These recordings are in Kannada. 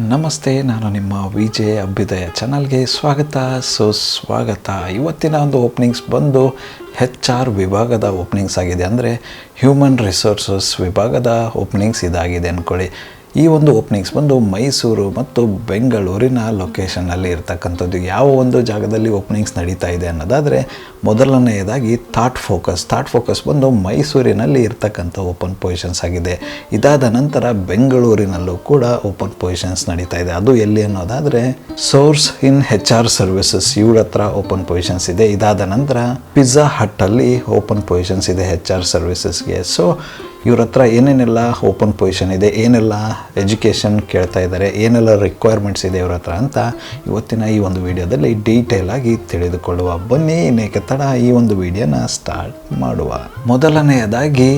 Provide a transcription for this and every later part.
ನಮಸ್ತೆ, ನಾನು ನಿಮ್ಮ ವಿಜಯ್ ಅಭ್ಯುದಯ ಚಾನಲ್ಗೆ ಸುಸ್ವಾಗತ. ಇವತ್ತಿನ ಒಂದು ಓಪನಿಂಗ್ಸ್ ಬಂದು HR ವಿಭಾಗದ ಓಪನಿಂಗ್ಸ್ ಆಗಿದೆ. ಅಂದರೆ ಹ್ಯೂಮನ್ ರಿಸೋರ್ಸಸ್ ವಿಭಾಗದ ಓಪನಿಂಗ್ಸ್ ಇದಾಗಿದೆ ಅಂದ್ಕೊಳ್ಳಿ. ಈ ಒಂದು ಓಪನಿಂಗ್ಸ್ ಬಂದು ಮೈಸೂರು ಮತ್ತು ಬೆಂಗಳೂರಿನ ಲೊಕೇಶನ್ನಲ್ಲಿ ಇರ್ತಕ್ಕಂಥದ್ದು. ಯಾವ ಒಂದು ಜಾಗದಲ್ಲಿ ಓಪನಿಂಗ್ಸ್ ನಡೀತಾ ಇದೆ ಅನ್ನೋದಾದರೆ, ಮೊದಲನೆಯದಾಗಿ ಥಾಟ್ ಫೋಕಸ್ ಬಂದು ಮೈಸೂರಿನಲ್ಲಿ ಇರ್ತಕ್ಕಂಥ ಓಪನ್ ಪೊಸಿಷನ್ಸ್ ಆಗಿದೆ. ಇದಾದ ನಂತರ ಬೆಂಗಳೂರಿನಲ್ಲೂ ಕೂಡ ಓಪನ್ ಪೊಸಿಷನ್ಸ್ ನಡೀತಾ ಇದೆ. ಅದು ಎಲ್ಲಿ ಅನ್ನೋದಾದರೆ ಸೋರ್ಸ್ ಇನ್ HR ಸರ್ವಿಸಸ್ ಇವ್ರ ಹತ್ರ ಓಪನ್ ಪೊಸಿಷನ್ಸ್ ಇದೆ. ಇದಾದ ನಂತರ ಪಿಜ್ಜಾ ಹಟ್ಟಲ್ಲಿ ಓಪನ್ ಪೊಸಿಷನ್ಸ್ ಇದೆ HR ಸರ್ವಿಸಸ್ಗೆ. ಸೊ ಇವ್ರ ಹತ್ರ ಏನೇನೆಲ್ಲ ಓಪನ್ ಪೊಸಿಷನ್ ಇದೆ, ಏನೆಲ್ಲ ಎಜುಕೇಷನ್ ಕೇಳ್ತಾ ಇದ್ದಾರೆ, ಏನೆಲ್ಲ ರಿಕ್ವೈರ್ಮೆಂಟ್ಸ್ ಇದೆ ಇವ್ರ ಹತ್ರ ಅಂತ ಇವತ್ತಿನ ಈ ಒಂದು ವಿಡಿಯೋದಲ್ಲಿ ಡೀಟೇಲ್ ಆಗಿ ತಿಳಿದುಕೊಳ್ಳುವ. ಬನ್ನಿ ಇನ್ನೇಕೆ ತಡ, ಈ ಒಂದು ವಿಡಿಯೋನ ಸ್ಟಾರ್ಟ್ ಮಾಡುವ. ಮೊದಲನೆಯದಾಗಿ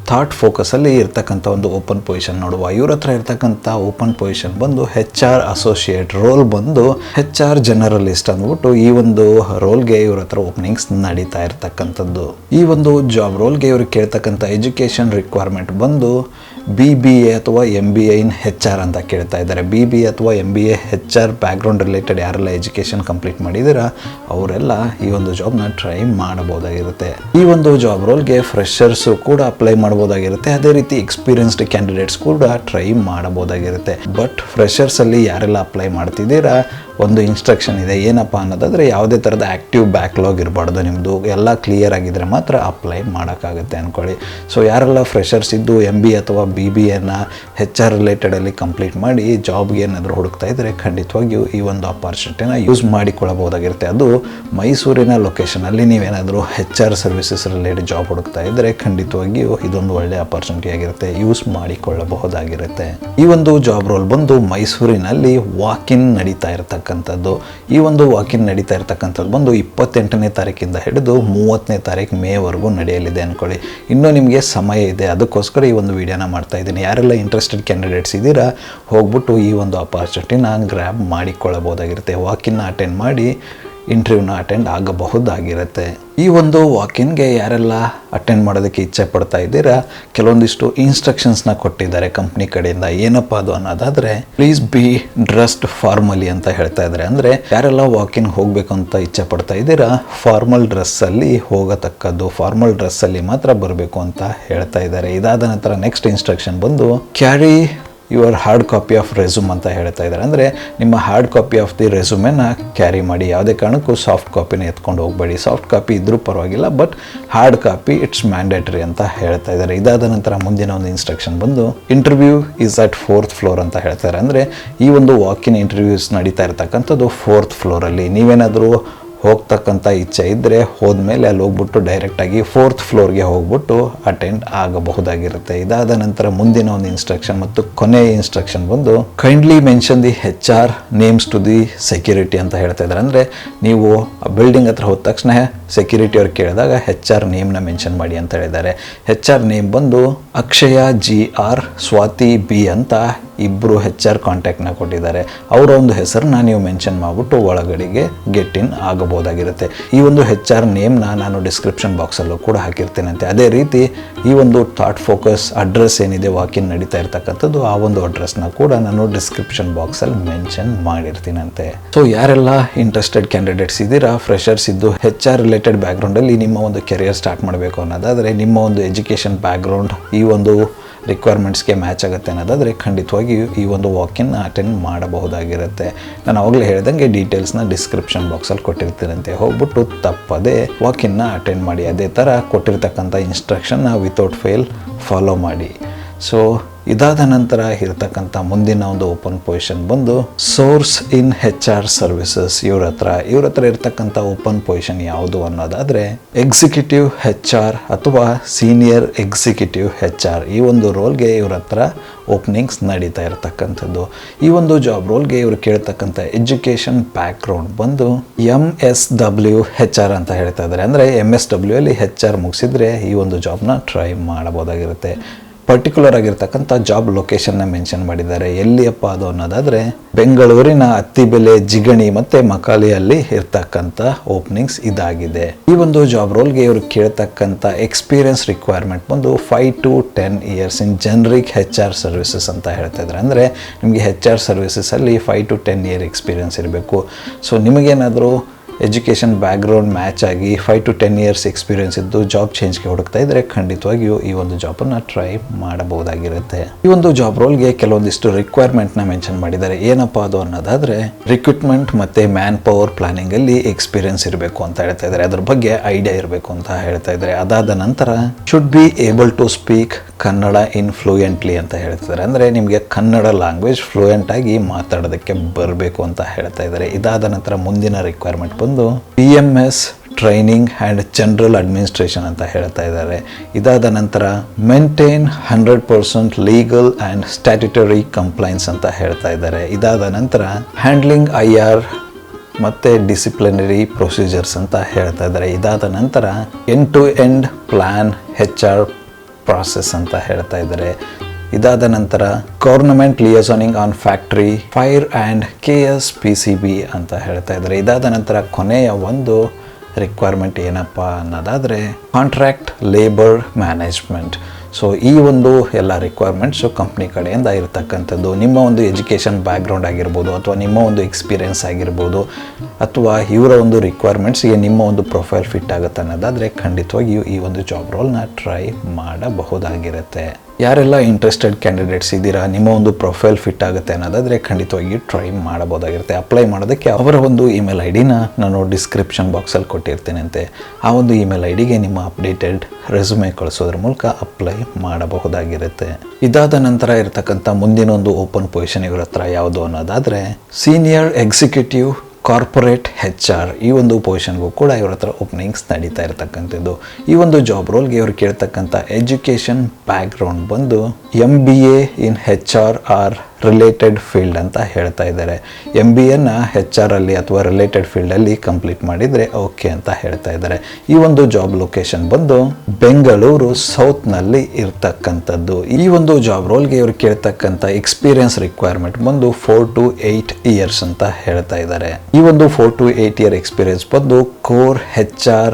ಥಾಟ್ ಫೋಕಸಲ್ಲಿ ಇರ್ತಕ್ಕಂಥ ಒಂದು ಓಪನ್ ಪೊಸಿಷನ್ ನೋಡುವ. ಇವ್ರ ಹತ್ರ ಇರ್ತಕ್ಕಂಥ ಓಪನ್ ಪೊಸಿಷನ್ ಬಂದು HR ಅಸೋಸಿಯೇಟ್ ರೋಲ್ ಬಂದು HR ಜನರಲಿಸ್ಟ್ ಅಂದ್ಬಿಟ್ಟು ಈ ಒಂದು ರೋಲ್ಗೆ ಇವ್ರ ಹತ್ರ ಓಪನಿಂಗ್ಸ್ ನಡೀತಾ ಇರ್ತಕ್ಕಂಥದ್ದು. ಈ ಒಂದು ಜಾಬ್ ರೋಲ್ಗೆ ಇವ್ರಿಗೆ ಕೇಳ್ತಕ್ಕಂಥ ಎಜುಕೇಷನ್ ರಿಕ್ವೈರ್ಮೆಂಟ್ ಬಂದು BBA ಅಥವಾ MBA ಇನ್ HR ಅಂತ ಕೇಳ್ತಾ ಇದ್ದಾರೆ. BBA ಅಥವಾ MBA HR ಬ್ಯಾಕ್ಗ್ರೌಂಡ್ ರಿಲೇಟೆಡ್ ಯಾರೆಲ್ಲ ಎಜುಕೇಷನ್ ಕಂಪ್ಲೀಟ್ ಮಾಡಿದ್ದೀರಾ ಅವರೆಲ್ಲ ಈ ಒಂದು ಜಾಬ್ನ ಟ್ರೈ ಮಾಡಬಹುದಾಗಿರುತ್ತೆ. ಈ ಒಂದು ಜಾಬ್ ರೋಲ್ಗೆ ಫ್ರೆಷರ್ಸು ಕೂಡ ಅಪ್ಲೈ ಮಾಡಬಹುದಾಗಿರುತ್ತೆ. ಅದೇ ರೀತಿ ಎಕ್ಸ್ಪೀರಿಯನ್ಸ್ಡ್ ಕ್ಯಾಂಡಿಡೇಟ್ಸ್ ಕೂಡ ಟ್ರೈ ಮಾಡಬಹುದಾಗಿರುತ್ತೆ. ಬಟ್ ಫ್ರೆಷರ್ಸಲ್ಲಿ ಯಾರೆಲ್ಲ ಅಪ್ಲೈ ಮಾಡ್ತಿದ್ದೀರಾ, ಒಂದು ಇನ್ಸ್ಟ್ರಕ್ಷನ್ ಇದೆ. ಏನಪ್ಪ ಅನ್ನೋದಾದರೆ, ಯಾವುದೇ ಥರದ ಆ್ಯಕ್ಟಿವ್ ಬ್ಯಾಕ್ಲಾಗ್ ಇರಬಾರ್ದು. ನಿಮ್ಮದು ಎಲ್ಲ ಕ್ಲಿಯರ್ ಆಗಿದ್ದರೆ ಮಾತ್ರ ಅಪ್ಲೈ ಮಾಡೋಕ್ಕಾಗುತ್ತೆ ಅಂದ್ಕೊಳ್ಳಿ. ಸೊ ಯಾರೆಲ್ಲ ಫ್ರೆಷರ್ಸ್ ಇದ್ದು MBA ಅಥವಾ BBAನ HR ರಿಲೇಟೆಡಲ್ಲಿ ಕಂಪ್ಲೀಟ್ ಮಾಡಿ ಜಾಬ್ಗೆ ಏನಾದರೂ ಹುಡುಕ್ತಾ ಇದ್ದರೆ ಖಂಡಿತವಾಗಿಯೂ ಈ ಒಂದು ಅಪಾರ್ಚುನಿಟಿನ ಯೂಸ್ ಮಾಡಿಕೊಳ್ಳಬಹುದಾಗಿರುತ್ತೆ. ಅದು ಮೈಸೂರಿನ ಲೊಕೇಶನಲ್ಲಿ ನೀವೇನಾದರೂ HR ಸರ್ವಿಸಸ್ ರಿಲೇಟೆಡ್ ಜಾಬ್ ಹುಡುಕ್ತಾ ಇದ್ದರೆ ಖಂಡಿತವಾಗಿಯೂ ಇದೊಂದು ಒಳ್ಳೆಯ ಅಪಾರ್ಚುನಿಟಿ ಆಗಿರುತ್ತೆ, ಯೂಸ್ ಮಾಡಿಕೊಳ್ಳಬಹುದಾಗಿರುತ್ತೆ. ಈ ಒಂದು ಜಾಬ್ ರೋಲ್ ಬಂದು ಮೈಸೂರಿನಲ್ಲಿ ವಾಕಿನ್ ನಡೀತಾ ಇರ್ತಕ್ಕಂಥದ್ದು. ಈ ಒಂದು ವಾಕಿನ್ ನಡೀತಾ ಇರ್ತಕ್ಕಂಥದ್ದು ಬಂದು 28ನೇ ತಾರೀಕಿಂದ ಹಿಡಿದು 30ನೇ ತಾರೀಕು ಮೇವರೆಗೂ ನಡೆಯಲಿದೆ ಅಂದ್ಕೊಳ್ಳಿ. ಇನ್ನೂ ನಿಮಗೆ ಸಮಯ ಇದೆ, ಅದಕ್ಕೋಸ್ಕರ ಈ ಒಂದು ವಿಡಿಯೋನ ಮಾಡ್ತಾ ಇದ್ದೀನಿ. ಯಾರೆಲ್ಲ ಇಂಟ್ರೆಸ್ಟೆಡ್ ಕ್ಯಾಂಡಿಡೇಟ್ಸ್ ಇದ್ದೀರಾ, ಹೋಗ್ಬಿಟ್ಟು ಈ ಒಂದು ಅಪಾರ್ಚುನಿಟಿನ ಗ್ರ್ಯಾಬ್ ಮಾಡಿಕೊಳ್ಳಬಹುದಾಗಿರುತ್ತೆ. ವಾಕಿನ್ನ ಅಟೆಂಡ್ ಮಾಡಿ ಇಂಟರ್ವ್ಯೂನ ಅಟೆಂಡ್ ಆಗಬಹುದಾಗಿರುತ್ತೆ. ಈ ಒಂದು ವಾಕಿನ್ಗೆ ಯಾರೆಲ್ಲ ಅಟೆಂಡ್ ಮಾಡೋದಕ್ಕೆ ಇಚ್ಛೆ ಪಡ್ತಾ ಇದ್ದೀರಾ, ಕೆಲವೊಂದಿಷ್ಟು ಇನ್ಸ್ಟ್ರಕ್ಷನ್ಸ್ನ ಕೊಟ್ಟಿದ್ದಾರೆ ಕಂಪ್ನಿ ಕಡೆಯಿಂದ. ಏನಪ್ಪ ಅದು ಅನ್ನೋದಾದರೆ, ಪ್ಲೀಸ್ ಬಿ ಡ್ರೆಸ್ಡ್ ಫಾರ್ಮಲಿ ಅಂತ ಹೇಳ್ತಾ ಇದ್ದಾರೆ. ಅಂದರೆ ಯಾರೆಲ್ಲ ವಾಕಿನ್ ಹೋಗಬೇಕು ಅಂತ ಇಚ್ಛೆ ಪಡ್ತಾ ಇದ್ದೀರಾ, ಫಾರ್ಮಲ್ ಡ್ರೆಸ್ಸಲ್ಲಿ ಹೋಗತಕ್ಕದ್ದು, ಫಾರ್ಮಲ್ ಡ್ರೆಸ್ಸಲ್ಲಿ ಮಾತ್ರ ಬರಬೇಕು ಅಂತ ಹೇಳ್ತಾ ಇದ್ದಾರೆ. ಇದಾದ ನಂತರ ನೆಕ್ಸ್ಟ್ ಇನ್ಸ್ಟ್ರಕ್ಷನ್ ಬಂದು carry your hard copy of resume ಅಂತ ಹೇಳ್ತಾ ಇದ್ದಾರೆ. ಅಂದರೆ ನಿಮ್ಮ ಹಾರ್ಡ್ ಕಾಪಿ ಆಫ್ ದಿ ರೆಸ್ಯೂಮೆನ ಕ್ಯಾರಿ ಮಾಡಿ. ಯಾವುದೇ ಕಾರಣಕ್ಕೂ ಸಾಫ್ಟ್ ಕಾಪಿನ ಎತ್ಕೊಂಡು ಹೋಗಬೇಡಿ. ಸಾಫ್ಟ್ ಕಾಪಿ ಇದ್ರೂ ಪರವಾಗಿಲ್ಲ, but hard copy it's mandatory ಅಂತ ಹೇಳ್ತಾ ಇದ್ದಾರೆ. ಇದಾದ ನಂತರ ಮುಂದಿನ ಒಂದು ಇನ್ಸ್ಟ್ರಕ್ಷನ್ ಬಂದು interview is at 4th floor ಅಂತ ಹೇಳ್ತಾರೆ. ಅಂದರೆ ಈ ಒಂದು ವಾಕಿನ್ ಇಂಟರ್ವ್ಯೂಸ್ ನಡೀತಾ ಇರ್ತಕ್ಕಂಥದ್ದು 4th ಫ್ಲೋರಲ್ಲಿ. ನೀವೇನಾದರೂ ಹೋಗ್ತಕ್ಕಂಥ ಇಚ್ಛೆ ಇದ್ದರೆ ಹೋದ್ಮೇಲೆ ಅಲ್ಲಿ ಹೋಗ್ಬಿಟ್ಟು ಡೈರೆಕ್ಟಾಗಿ 4th ಫ್ಲೋರ್ಗೆ ಹೋಗ್ಬಿಟ್ಟು ಅಟೆಂಡ್ ಆಗಬಹುದಾಗಿರುತ್ತೆ. ಇದಾದ ನಂತರ ಮುಂದಿನ ಒಂದು ಇನ್ಸ್ಟ್ರಕ್ಷನ್ ಮತ್ತು ಕೊನೆಯ ಇನ್ಸ್ಟ್ರಕ್ಷನ್ ಬಂದು kindly mention the HR names to the security ಅಂತ ಹೇಳ್ತಾ ಇದ್ದಾರೆ. ಅಂದರೆ ನೀವು ಬಿಲ್ಡಿಂಗ್ ಹತ್ರ ಹೋದ ತಕ್ಷಣ ಸೆಕ್ಯೂರಿಟಿ ಅವ್ರು ಕೇಳಿದಾಗ HR ನೇಮ್ನ ಮೆನ್ಷನ್ ಮಾಡಿ ಅಂತ ಹೇಳಿದ್ದಾರೆ. HR ನೇಮ್ ಬಂದು ಅಕ್ಷಯ GR, ಸ್ವಾತಿ B ಅಂತ ಇಬ್ಬರು HR ಕಾಂಟ್ಯಾಕ್ಟ್ನ ಕೊಟ್ಟಿದ್ದಾರೆ. ಅವರ ಒಂದು ಹೆಸರನ್ನ ನೀವು ಮೆನ್ಷನ್ ಮಾಡಿಬಿಟ್ಟು ಒಳಗಡೆಗೆ ಗೆಟ್ ಇನ್ ಆಗಬಹುದಾಗಿರುತ್ತೆ. ಈ ಒಂದು HR ನೇಮ್ನ ನಾನು ಡಿಸ್ಕ್ರಿಪ್ಷನ್ ಬಾಕ್ಸಲ್ಲೂ ಕೂಡ ಹಾಕಿರ್ತೇನಂತೆ. ಅದೇ ರೀತಿ ಈ ಒಂದು ಥಾಟ್ ಫೋಕಸ್ ಅಡ್ರೆಸ್ ಏನಿದೆ ವಾಕಿನ್ ನಡೀತಾ ಇರ್ತಕ್ಕಂಥದ್ದು, ಆ ಒಂದು ಅಡ್ರೆಸ್ನ ಕೂಡ ನಾನು ಡಿಸ್ಕ್ರಿಪ್ಷನ್ ಬಾಕ್ಸಲ್ಲಿ ಮೆನ್ಷನ್ ಮಾಡಿರ್ತೀನಂತೆ. ಸೊ ಯಾರೆಲ್ಲ ಇಂಟ್ರೆಸ್ಟೆಡ್ ಕ್ಯಾಂಡಿಡೇಟ್ಸ್ ಇದ್ದೀರಾ, ಫ್ರೆಷರ್ಸ್ ಇದ್ದು HR ರಿಲೇಟೆಡ್ ಬ್ಯಾಕ್ಗ್ರೌಂಡಲ್ಲಿ ನಿಮ್ಮ ಒಂದು ಕೆರಿಯರ್ ಸ್ಟಾರ್ಟ್ ಮಾಡಬೇಕು ಅನ್ನೋದಾದರೆ, ನಿಮ್ಮ ಒಂದು ಎಜುಕೇಷನ್ ಬ್ಯಾಕ್ಗ್ರೌಂಡ್ ಈ ಒಂದು ರಿಕ್ವೈರ್ಮೆಂಟ್ಸ್ಗೆ ಮ್ಯಾಚ್ ಆಗುತ್ತೆ ಅನ್ನೋದಾದರೆ ಖಂಡಿತವಾಗಿಯೂ ಈ ಒಂದು ವಾಕಿನ್ನ ಅಟೆಂಡ್ ಮಾಡಬಹುದಾಗಿರುತ್ತೆ. ನಾನು ಆವಾಗಲೇ ಹೇಳ್ದಂಗೆ ಡೀಟೇಲ್ಸ್ನ ಡಿಸ್ಕ್ರಿಪ್ಷನ್ ಬಾಕ್ಸಲ್ಲಿ ಕೊಟ್ಟಿರ್ತೀರಂತೆ. ಹೋಗ್ಬಿಟ್ಟು ತಪ್ಪದೆ ವಾಕಿನ್ನ ಅಟೆಂಡ್ ಮಾಡಿ. ಅದೇ ಥರ ಕೊಟ್ಟಿರ್ತಕ್ಕಂಥ ಇನ್ಸ್ಟ್ರಕ್ಷನ್ನ ವಿತೌಟ್ ಫೇಲ್ ಫಾಲೋ ಮಾಡಿ. ಸೊ ಇದಾದ ನಂತರ ಇರತಕ್ಕಂಥ ಮುಂದಿನ ಒಂದು ಓಪನ್ ಪೊಸಿಷನ್ ಬಂದು ಸೋರ್ಸ್ ಇನ್ HR ಸರ್ವಿಸಸ್. ಇವ್ರ ಹತ್ರ ಇರ್ತಕ್ಕಂಥ ಓಪನ್ ಪೊಸಿಷನ್ ಯಾವುದು ಅನ್ನೋದಾದರೆ ಎಕ್ಸಿಕ್ಯೂಟಿವ್ HR ಅಥವಾ ಸೀನಿಯರ್ ಎಕ್ಸಿಕ್ಯೂಟಿವ್ HR. ಈ ಒಂದು ರೋಲ್ಗೆ ಇವ್ರ ಹತ್ರ ಓಪನಿಂಗ್ಸ್ ನಡೀತಾ ಇರತಕ್ಕಂಥದ್ದು. ಈ ಒಂದು ಜಾಬ್ ರೋಲ್ಗೆ ಇವರು ಕೇಳ್ತಕ್ಕಂಥ ಎಜುಕೇಷನ್ ಬ್ಯಾಕ್ಗ್ರೌಂಡ್ ಬಂದು MSW HR ಅಂತ ಹೇಳ್ತಾ ಇದ್ದಾರೆ. ಅಂದರೆ MSW ಅಲ್ಲಿ HR ಮುಗಿಸಿದ್ರೆ ಈ ಒಂದು ಜಾಬ್ನ ಟ್ರೈ ಮಾಡಬಹುದಾಗಿರುತ್ತೆ. ಪರ್ಟಿಕ್ಯುಲರ್ ಆಗಿರ್ತಕ್ಕಂಥ ಜಾಬ್ ಲೊಕೇಶನ್ನ ಮೆನ್ಷನ್ ಮಾಡಿದ್ದಾರೆ. ಎಲ್ಲಿಯಪ್ಪ ಅದು ಅನ್ನೋದಾದರೆ ಬೆಂಗಳೂರಿನ ಅತ್ತಿಬೆಲೆ, ಜಿಗಣಿ ಮತ್ತು ಮಕಾಲಿಯಲ್ಲಿ ಇರ್ತಕ್ಕಂಥ ಓಪನಿಂಗ್ಸ್ ಇದಾಗಿದೆ. ಈ ಒಂದು ಜಾಬ್ ರೋಲ್ಗೆ ಇವರು ಕೇಳ್ತಕ್ಕಂಥ ಎಕ್ಸ್ಪೀರಿಯನ್ಸ್ ರಿಕ್ವೈರ್ಮೆಂಟ್ ಬಂದು 5 to 10 years in generic HR services ಅಂತ ಹೇಳ್ತಾ ಇದ್ದಾರೆ. ಅಂದರೆ ನಿಮಗೆ HR ಸರ್ವಿಸಸಲ್ಲಿ 5 to 10 year ಎಕ್ಸ್ಪೀರಿಯನ್ಸ್ ಇರಬೇಕು. ಸೊ ನಿಮಗೇನಾದರೂ ಎಜುಕೇಷನ್ ಬ್ಯಾಕ್ಗ್ರೌಂಡ್ ಮ್ಯಾಚ್ ಆಗಿ 5 to 10 years ಎಕ್ಸ್ಪೀರಿಯನ್ಸ್ ಇದ್ದು ಜಾಬ್ ಚೇಂಜ್ಗೆ ಹುಡುಕ್ತಾ ಇದ್ದರೆ ಖಂಡಿತವಾಗಿಯೂ ಈ ಒಂದು ಜಾಬನ್ನು ಟ್ರೈ ಮಾಡಬಹುದಾಗಿರುತ್ತೆ. ಈ ಒಂದು ಜಾಬ್ ರೋಲ್ಗೆ ಕೆಲವೊಂದಿಷ್ಟು ರಿಕ್ವೈರ್ಮೆಂಟ್ನ ಮೆನ್ಷನ್ ಮಾಡಿದ್ದಾರೆ. ಏನಪ್ಪ ಅದು ಅನ್ನೋದಾದರೆ ರಿಕ್ರೂಟ್ಮೆಂಟ್ ಮತ್ತು ಮ್ಯಾನ್ ಪವರ್ ಪ್ಲಾನಿಂಗಲ್ಲಿ ಎಕ್ಸ್ಪೀರಿಯನ್ಸ್ ಇರಬೇಕು ಅಂತ ಹೇಳ್ತಾ ಇದ್ದಾರೆ. ಅದ್ರ ಬಗ್ಗೆ ಐಡಿಯಾ ಇರಬೇಕು ಅಂತ ಹೇಳ್ತಾ ಇದ್ದಾರೆ. ಅದಾದ ನಂತರ should be able to speak Kannada fluently ಅಂತ ಹೇಳ್ತಿದ್ದಾರೆ. ಅಂದರೆ ನಿಮಗೆ ಕನ್ನಡ ಲ್ಯಾಂಗ್ವೇಜ್ ಫ್ಲೂಯೆಂಟ್ ಆಗಿ ಮಾತಾಡೋದಕ್ಕೆ ಬರಬೇಕು ಅಂತ ಹೇಳ್ತಾ ಇದ್ದಾರೆ. ಇದಾದ ನಂತರ ಮುಂದಿನ ರಿಕ್ವೈರ್ಮೆಂಟ್ ಬಂದು PMS training and general administration ಅಂತ ಹೇಳ್ತಾ ಇದ್ದಾರೆ. ಇದಾದ ನಂತರ maintain 100% legal and statutory compliance ಅಂತ ಹೇಳ್ತಾ ಇದ್ದಾರೆ. ಇದಾದ ನಂತರ ಹ್ಯಾಂಡ್ಲಿಂಗ್ IR ಮತ್ತು ಡಿಸಿಪ್ಲಿನರಿ ಪ್ರೊಸೀಜರ್ಸ್ ಅಂತ ಹೇಳ್ತಾ ಇದ್ದಾರೆ. ಇದಾದ ನಂತರ end to end plan HR process ಅಂತ ಹೇಳ್ತಾ ಇದ್ದಾರೆ. ಇದಾದ ನಂತರ government liaisoning on factory fire and KSPCB ಅಂತ ಹೇಳ್ತಾ ಇದ್ದಾರೆ. ಇದಾದ ನಂತರ ಕೊನೆಯ ಒಂದು ರಿಕ್ವೈರ್ಮೆಂಟ್ ಏನಪ್ಪ ಅನ್ನೋದಾದರೆ ಕಾಂಟ್ರಾಕ್ಟ್ ಲೇಬರ್ ಮ್ಯಾನೇಜ್ಮೆಂಟ್. ಸೊ ಈ ಒಂದು ಎಲ್ಲ ರಿಕ್ವೈರ್ಮೆಂಟ್ಸು ಕಂಪ್ನಿ ಕಡೆಯಿಂದ ಇರತಕ್ಕಂಥದ್ದು. ನಿಮ್ಮ ಒಂದು ಎಜುಕೇಷನ್ ಬ್ಯಾಕ್ಗ್ರೌಂಡ್ ಆಗಿರ್ಬೋದು ಅಥವಾ ನಿಮ್ಮ ಒಂದು ಎಕ್ಸ್ಪೀರಿಯೆನ್ಸ್ ಆಗಿರ್ಬೋದು ಅಥವಾ ಇವರ ಒಂದು ರಿಕ್ವೈರ್ಮೆಂಟ್ಸ್ಗೆ ನಿಮ್ಮ ಒಂದು ಪ್ರೊಫೈಲ್ ಫಿಟ್ ಆಗುತ್ತೆ ಅನ್ನೋದಾದರೆ ಖಂಡಿತವಾಗಿಯೂ ಈ ಒಂದು ಜಾಬ್ ರೋಲ್ನ ಟ್ರೈ ಮಾಡಬಹುದಾಗಿರುತ್ತೆ. ಯಾರೆಲ್ಲ ಇಂಟ್ರೆಸ್ಟೆಡ್ ಕ್ಯಾಂಡಿಡೇಟ್ಸ್ ಇದ್ದೀರಾ, ನಿಮ್ಮ ಒಂದು ಪ್ರೊಫೈಲ್ ಫಿಟ್ ಆಗುತ್ತೆ ಅನ್ನೋದಾದರೆ ಖಂಡಿತವಾಗಿ ಟ್ರೈ ಮಾಡಬಹುದಾಗಿರುತ್ತೆ. ಅಪ್ಲೈ ಮಾಡೋದಕ್ಕೆ ಅವರ ಒಂದು ಇಮೇಲ್ ಐಡಿನ ನಾನು ಡಿಸ್ಕ್ರಿಪ್ಷನ್ ಬಾಕ್ಸಲ್ಲಿ ಕೊಟ್ಟಿರ್ತೀನಿ ಅಂತೆ. ಆ ಒಂದು ಇಮೇಲ್ ಐಡಿಗೆ ನಿಮ್ಮ ಅಪ್ಡೇಟೆಡ್ ರೆಸ್ಯೂಮೆ ಕಳಿಸೋದ್ರ ಮೂಲಕ ಅಪ್ಲೈ ಮಾಡಬಹುದಾಗಿರುತ್ತೆ. ಇದಾದ ನಂತರ ಇರತಕ್ಕಂಥ ಮುಂದಿನ ಒಂದು ಓಪನ್ ಪೊಸಿಷನ್ ಇವರ ಹತ್ರ ಯಾವುದು ಅನ್ನೋದಾದರೆ ಸೀನಿಯರ್ ಎಕ್ಸಿಕ್ಯೂಟಿವ್ ಕಾರ್ಪೊರೇಟ್ HR. ಈ ಒಂದು ಪೊಸಿಷನ್ಗೂ ಕೂಡ ಇವ್ರ ಹತ್ರ ಓಪನಿಂಗ್ಸ್ ನಡೀತಾ ಇರತಕ್ಕಂಥದ್ದು. ಈ ಒಂದು ಜಾಬ್ ರೋಲ್ಗೆ ಇವರು ಕೇಳ್ತಕ್ಕಂಥ ಎಜುಕೇಷನ್ ಬ್ಯಾಕ್ಗ್ರೌಂಡ್ ಬಂದು MBA in HR are related field ಅಂತ ಹೇಳ್ತಾ ಇದ್ದಾರೆ. MBAನ HR ಅಲ್ಲಿ ಅಥವಾ ರಿಲೇಟೆಡ್ ಫೀಲ್ಡಲ್ಲಿ ಕಂಪ್ಲೀಟ್ ಮಾಡಿದರೆ ಓಕೆ ಅಂತ ಹೇಳ್ತಾ ಇದ್ದಾರೆ. ಈ ಒಂದು ಜಾಬ್ ಲೊಕೇಶನ್ ಬಂದು ಬೆಂಗಳೂರು ಸೌತ್ನಲ್ಲಿ ಇರ್ತಕ್ಕಂಥದ್ದು. ಈ ಒಂದು ಜಾಬ್ ರೋಲ್ಗೆ ಇವರು ಕೇಳ್ತಕ್ಕಂಥ ಎಕ್ಸ್ಪೀರಿಯನ್ಸ್ ರಿಕ್ವೈರ್ಮೆಂಟ್ ಬಂದು 4 to 8 years ಅಂತ ಹೇಳ್ತಾ ಇದ್ದಾರೆ. ಈ ಒಂದು 4 to 8 year ಎಕ್ಸ್ಪೀರಿಯನ್ಸ್ ಬಂದು ಕೋರ್ HR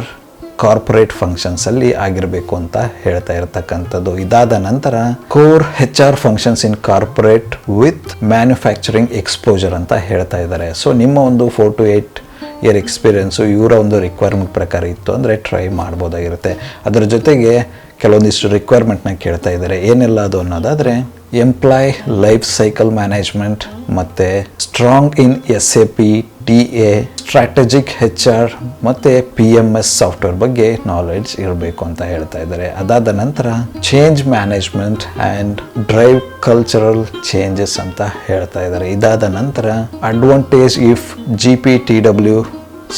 ಕಾರ್ಪೊರೇಟ್ ಫಂಕ್ಷನ್ಸ್ ಅಲ್ಲಿ ಆಗಿರಬೇಕು ಅಂತ ಹೇಳ್ತಾ ಇರತಕ್ಕಂಥದ್ದು. ಇದಾದ ನಂತರ core HR functions in corporate with manufacturing exposure ಅಂತ ಹೇಳ್ತಾ ಇದ್ದಾರೆ. ಸೊ ನಿಮ್ಮ ಒಂದು 4 to 8 year ಎಕ್ಸ್ಪೀರಿಯೆನ್ಸು ಇವರ ಒಂದು ರಿಕ್ವೈರ್ಮೆಂಟ್ ಪ್ರಕಾರ ಇತ್ತು ಅಂದರೆ ಟ್ರೈ ಮಾಡ್ಬೋದಾಗಿರುತ್ತೆ. ಅದರ ಜೊತೆಗೆ ಕೆಲವೊಂದಿಷ್ಟು ರಿಕ್ವೈರ್ಮೆಂಟ್ನ ಕೇಳ್ತಾ ಇದ್ದಾರೆ. ಏನೆಲ್ಲ ಅದು ಅನ್ನೋದಾದರೆ ಎಂಪ್ಲಾಯ್ ಲೈಫ್ ಸೈಕಲ್ ಮ್ಯಾನೇಜ್ಮೆಂಟ್ ಮತ್ತು ಸ್ಟ್ರಾಂಗ್ ಇನ್ SAP TA ಸ್ಟ್ರಾಟಜಿಕ್ HR ಮತ್ತು PMS ಸಾಫ್ಟ್ವೇರ್ ಬಗ್ಗೆ ನಾಲೆಡ್ಜ್ ಇರಬೇಕು ಅಂತ ಹೇಳ್ತಾ ಇದ್ದಾರೆ. ಅದಾದ ನಂತರ change management and drive cultural changes ಅಂತ ಹೇಳ್ತಾ ಇದ್ದಾರೆ. ಇದಾದ ನಂತರ advantage if GPTW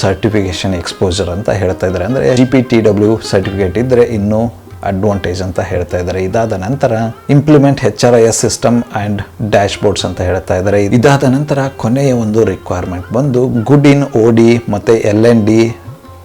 certification exposure ಅಂತ ಹೇಳ್ತಾ ಇದ್ದಾರೆ. ಅಂದರೆ GPTW ಸರ್ಟಿಫಿಕೇಟ್ ಇದ್ದರೆ ಇನ್ನೂ ಅಡ್ವಾಂಟೇಜ್ ಅಂತ ಹೇಳ್ತಾ ಇದ್ದಾರೆ. ಇದಾದ ನಂತರ implement HRIS system and dash boards ಅಂತ ಹೇಳ್ತಾ ಇದ್ದಾರೆ. ಇದಾದ ನಂತರ ಕೊನೆಯ ಒಂದು ರಿಕ್ವೈರ್ಮೆಂಟ್ ಬಂದು ಗುಡ್ ಇನ್ OD ಮತ್ತು LND,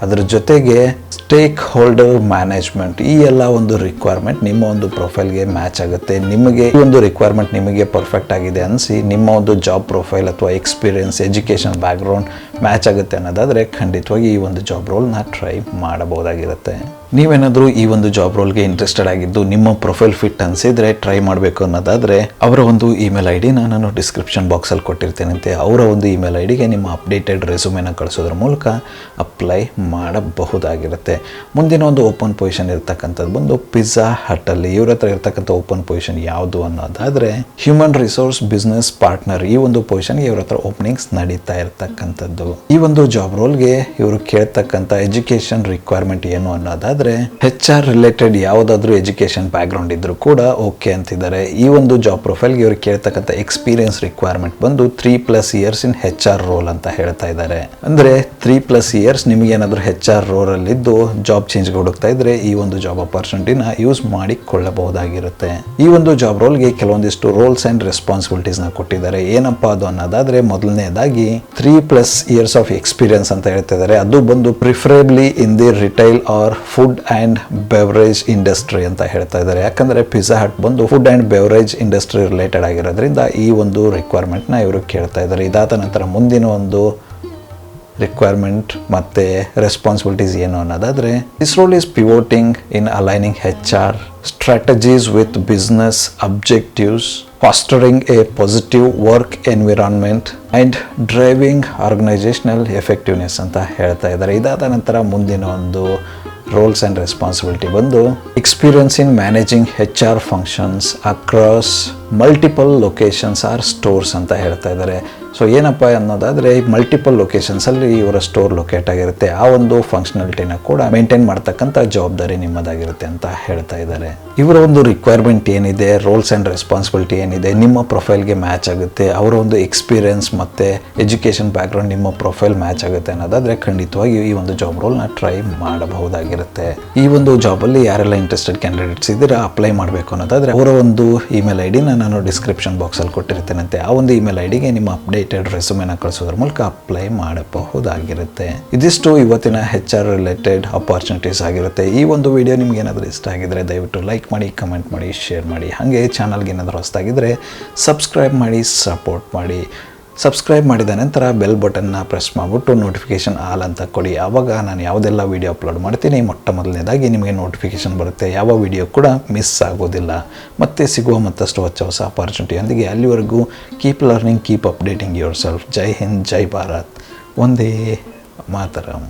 ಅದರ ಜೊತೆಗೆ ಸ್ಟೇಕ್ ಹೋಲ್ಡರ್ ಮ್ಯಾನೇಜ್ಮೆಂಟ್. ಈ ಎಲ್ಲ ಒಂದು ರಿಕ್ವೈರ್ಮೆಂಟ್ ನಿಮ್ಮ ಒಂದು ಪ್ರೊಫೈಲ್ಗೆ ಮ್ಯಾಚ್ ಆಗುತ್ತೆ. ನಿಮಗೆ ಈ ಒಂದು ರಿಕ್ವೈರ್ಮೆಂಟ್ ನಿಮಗೆ ಪರ್ಫೆಕ್ಟ್ ಆಗಿದೆ ಅನಿಸಿ ನಿಮ್ಮ ಒಂದು ಜಾಬ್ ಪ್ರೊಫೈಲ್ ಅಥವಾ ಎಕ್ಸ್ಪೀರಿಯನ್ಸ್ ಎಜುಕೇಷನ್ ಬ್ಯಾಕ್ಗ್ರೌಂಡ್ ಮ್ಯಾಚ್ ಆಗುತ್ತೆ ಅನ್ನೋದಾದರೆ ಖಂಡಿತವಾಗಿ ಈ ಒಂದು ಜಾಬ್ ರೋಲ್ನ ಟ್ರೈ ಮಾಡಬಹುದಾಗಿರುತ್ತೆ. ನೀವೇನಾದರೂ ಈ ಒಂದು ಜಾಬ್ ರೋಲ್ಗೆ ಇಂಟ್ರೆಸ್ಟೆಡ್ ಆಗಿದ್ದು ನಿಮ್ಮ ಪ್ರೊಫೈಲ್ ಫಿಟ್ ಅನಿಸಿದರೆ ಟ್ರೈ ಮಾಡಬೇಕು ಅನ್ನೋದಾದರೆ ಅವರ ಒಂದು ಇಮೇಲ್ ಐಡಿನ ನಾನು ಡಿಸ್ಕ್ರಿಪ್ಷನ್ ಬಾಕ್ಸಲ್ಲಿ ಕೊಟ್ಟಿರ್ತೇನಂತೆ. ಅವರ ಒಂದು ಇಮೇಲ್ ಐಡಿಗೆ ನಿಮ್ಮ ಅಪ್ಡೇಟೆಡ್ ರೆಸ್ಯೂಮೆನ ಕಳಿಸೋದ್ರ ಮೂಲಕ ಅಪ್ಲೈ ಮಾಡಬಹುದಾಗಿರುತ್ತೆ. ಮುಂದಿನ ಒಂದು ಓಪನ್ ಪೊಸಿಷನ್ ಇರ್ತಕ್ಕಂಥದ್ದು ಬಂದು ಪಿಜ್ಜಾ ಹಟ್ಟಲ್ಲಿ. ಇವ್ರ ಹತ್ರ ಇರ್ತಕ್ಕಂಥ ಓಪನ್ ಪೊಸಿಷನ್ ಯಾವುದು ಅನ್ನೋದಾದರೆ ಹ್ಯೂಮನ್ ರಿಸೋರ್ಸ್ ಬಿಸ್ನೆಸ್ ಪಾರ್ಟ್ನರ್. ಈ ಒಂದು ಪೊಸಿಷನ್ಗೆ ಇವ್ರ ಹತ್ರ ಓಪನಿಂಗ್ಸ್ ನಡೀತಾ ಇರ್ತಕ್ಕಂಥದ್ದು. ಈ ಒಂದು ಜಾಬ್ ರೋಲ್ಗೆ ಇವರು ಕೇಳ್ತಕ್ಕಂಥ ಎಜುಕೇಷನ್ ರಿಕ್ವೈರ್ಮೆಂಟ್ ಏನು ಅನ್ನೋದಾದರೆ HR ರಿಲೇಟೆಡ್ ಯಾವುದಾದ್ರೂ ಎಜುಕೇಷನ್ ಬ್ಯಾಕ್ಗ್ರೌಂಡ್ ಇದ್ರೂ ಕೂಡ ಓಕೆ ಅಂತಿದ್ದಾರೆ. ಈ ಒಂದು ಜಾಬ್ ಪ್ರೊಫೈಲ್ಗೆ ಇವರು ಕೇಳ್ತಕ್ಕಂಥ ಎಕ್ಸ್ಪೀರಿಯನ್ಸ್ ರಿಕ್ವೈರ್ಮೆಂಟ್ ಬಂದು 3+ years ಇನ್ HR ರೋಲ್ ಅಂತ ಹೇಳ್ತಾ ಇದ್ದಾರೆ. ಅಂದರೆ 3+ years ನಿಮಗೇನಾದರೂ HR ರೋಲಲ್ಲಿದ್ದು ಜಾಬ್ ಚೇಂಜ್ಗೆ ಹುಡುಕ್ತಾ ಇದ್ರೆ ಈ ಒಂದು ಜಾಬ್ ಅಪರ್ಚುನಿಟಿನ ಯೂಸ್ ಮಾಡಿಕೊಳ್ಳಬಹುದಾಗಿರುತ್ತೆ. ಈ ಒಂದು ಜಾಬ್ ರೋಲ್ಗೆ ಕೆಲವೊಂದಿಷ್ಟು ರೋಲ್ಸ್ ಆ್ಯಂಡ್ ರೆಸ್ಪಾನ್ಸಿಬಿಲಿಟೀಸ್ನ ಕೊಟ್ಟಿದ್ದಾರೆ. ಏನಪ್ಪಾ ಅದು ಅನ್ನೋದಾದರೆ ಮೊದಲನೇದಾಗಿ 3+ ಇಯರ್ಸ್ ಆಫ್ ಎಕ್ಸ್ಪೀರಿಯನ್ಸ್ ಅಂತ ಹೇಳ್ತಾ ಇದ್ದಾರೆ. ಅದು ಬಂದು preferably in the retail or food and beverage industry ಅಂತ ಹೇಳ್ತಾ ಇದ್ದಾರೆ. ಯಾಕಂದರೆ ಪಿಜ್ಜಾ ಹಟ್ ಬಂದು food and beverage industry related ಆಗಿರೋದ್ರಿಂದ ಈ ಒಂದು ರಿಕ್ವೈರ್ಮೆಂಟ್ನ ಇವರು ಕೇಳ್ತಾ ಇದ್ದಾರೆ. ಇದಾದ ನಂತರ ಮುಂದಿನ ಒಂದು ರಿಕ್ವೈರ್ಮೆಂಟ್ ಮತ್ತು ರೆಸ್ಪಾನ್ಸಿಬಿಲಿಟೀಸ್ ಏನು ಅನ್ನೋದಾದರೆ, this role is pivoting in aligning HR strategies with business objectives, fostering a positive work environment and driving organizational effectiveness ಅಂತ ಹೇಳ್ತಾ ಇದ್ದಾರೆ. ಇದಾದ ನಂತರ ಮುಂದಿನ ಒಂದು ರೋಲ್ಸ್ ಆ್ಯಂಡ್ ರೆಸ್ಪಾನ್ಸಿಬಿಲಿಟಿ ಬಂದು experience in managing HR functions across multiple locations or stores ಅಂತ ಹೇಳ್ತಾ ಇದ್ದಾರೆ. ಸೊ ಏನಪ್ಪ ಅನ್ನೋದಾದರೆ, ಮಲ್ಟಿಪಲ್ ಲೊಕೇಶನ್ಸಲ್ಲಿ ಇವರ ಸ್ಟೋರ್ ಲೊಕೇಟ್ ಆಗಿರುತ್ತೆ. ಆ ಒಂದು ಫಂಕ್ಷನಾಲಿಟಿನ ಕೂಡ ಮೇಂಟೈನ್ ಮಾಡ್ತಕ್ಕಂಥ ಜವಾಬ್ದಾರಿ ನಿಮ್ಮದಾಗಿರುತ್ತೆ ಅಂತ ಹೇಳ್ತಾ ಇದ್ದಾರೆ. ಇವರ ಒಂದು ರಿಕ್ವೈರ್ಮೆಂಟ್ ಏನಿದೆ, ರೋಲ್ಸ್ ಆ್ಯಂಡ್ ರೆಸ್ಪಾನ್ಸಿಬಿಲಿಟಿ ಏನಿದೆ, ನಿಮ್ಮ ಪ್ರೊಫೈಲ್ಗೆ ಮ್ಯಾಚ್ ಆಗುತ್ತೆ, ಅವರ ಒಂದು ಎಕ್ಸ್ಪೀರಿಯನ್ಸ್ ಮತ್ತು ಎಜುಕೇಷನ್ ಬ್ಯಾಕ್ಗ್ರೌಂಡ್ ನಿಮ್ಮ ಪ್ರೊಫೈಲ್ ಮ್ಯಾಚ್ ಆಗುತ್ತೆ ಅನ್ನೋದಾದರೆ ಖಂಡಿತವಾಗಿ ಈ ಒಂದು ಜಾಬ್ ರೋಲ್ನ ಟ್ರೈ ಮಾಡಬಹುದಾಗಿರುತ್ತೆ. ಈ ಒಂದು ಜಾಬಲ್ಲಿ ಯಾರೆಲ್ಲ ಇಂಟ್ರೆಸ್ಟೆಡ್ ಕ್ಯಾಂಡಿಡೇಟ್ಸ್ ಇದ್ದೀರಾ ಅಪ್ಲೈ ಮಾಡಬೇಕು ಅನ್ನೋದಾದರೆ, ಅವರ ಒಂದು ಇಮೇಲ್ ID ನಾನು ಡಿಸ್ಕ್ರಿಪ್ಷನ್ ಬಾಕ್ಸಲ್ಲಿ ಕೊಟ್ಟಿರ್ತೇನಂತೆ. ಆ ಒಂದು ಇಮೇಲ್ IDಗೆ ನಿಮ್ಮ ಅಪ್ಡೇಟೆಡ್ ರೆಸ್ಯೂಮೆನ ಕಳಿಸೋದ್ರ ಮೂಲಕ ಅಪ್ಲೈ ಮಾಡಬಹುದಾಗಿರುತ್ತೆ. ಇದಿಷ್ಟು ಇವತ್ತಿನ HR ರಿಲೇಟೆಡ್ ಅಪಾರ್ಚುನಿಟೀಸ್ ಆಗಿರುತ್ತೆ. ಈ ಒಂದು ವಿಡಿಯೋ ನಿಮ್ಗೆ ಏನಾದರೂ ಇಷ್ಟ ಆಗಿದ್ರೆ ದಯವಿಟ್ಟು ಲೈಕ್ ಮಾಡಿ, ಕಮೆಂಟ್ ಮಾಡಿ, ಶೇರ್ ಮಾಡಿ. ಹಾಗೆ ಚಾನಲ್ಗೆ ಏನಾದರೂ ಹೊಸದಾಗಿದ್ದರೆ ಸಬ್ಸ್ಕ್ರೈಬ್ ಮಾಡಿ, ಸಪೋರ್ಟ್ ಮಾಡಿ. ಸಬ್ಸ್ಕ್ರೈಬ್ ಮಾಡಿದ ನಂತರ ಬೆಲ್ ಬಟನ್ನ ಪ್ರೆಸ್ ಮಾಡಿಬಿಟ್ಟು ನೋಟಿಫಿಕೇಷನ್ ಆಲ್ ಅಂತ ಕೊಡಿ. ಆವಾಗ ನಾನು ಯಾವುದೆಲ್ಲ ವೀಡಿಯೋ ಅಪ್ಲೋಡ್ ಮಾಡ್ತೀನಿ ಮೊಟ್ಟ ಮೊದಲನೇದಾಗಿ ನಿಮಗೆ ನೋಟಿಫಿಕೇಷನ್ ಬರುತ್ತೆ. ಯಾವ ವಿಡಿಯೋ ಕೂಡ ಮಿಸ್ ಆಗೋದಿಲ್ಲ. ಮತ್ತೆ ಸಿಗುವ ಮತ್ತಷ್ಟು ಹೊಸ ಅಪಾರ್ಚುನಿಟಿಯೊಂದಿಗೆ. ಅಲ್ಲಿವರೆಗೂ keep learning, keep updating yourself. ಜೈ ಹಿಂದ್, ಜೈ ಭಾರತ್, ವಂದೇ ಮಾತರಂ.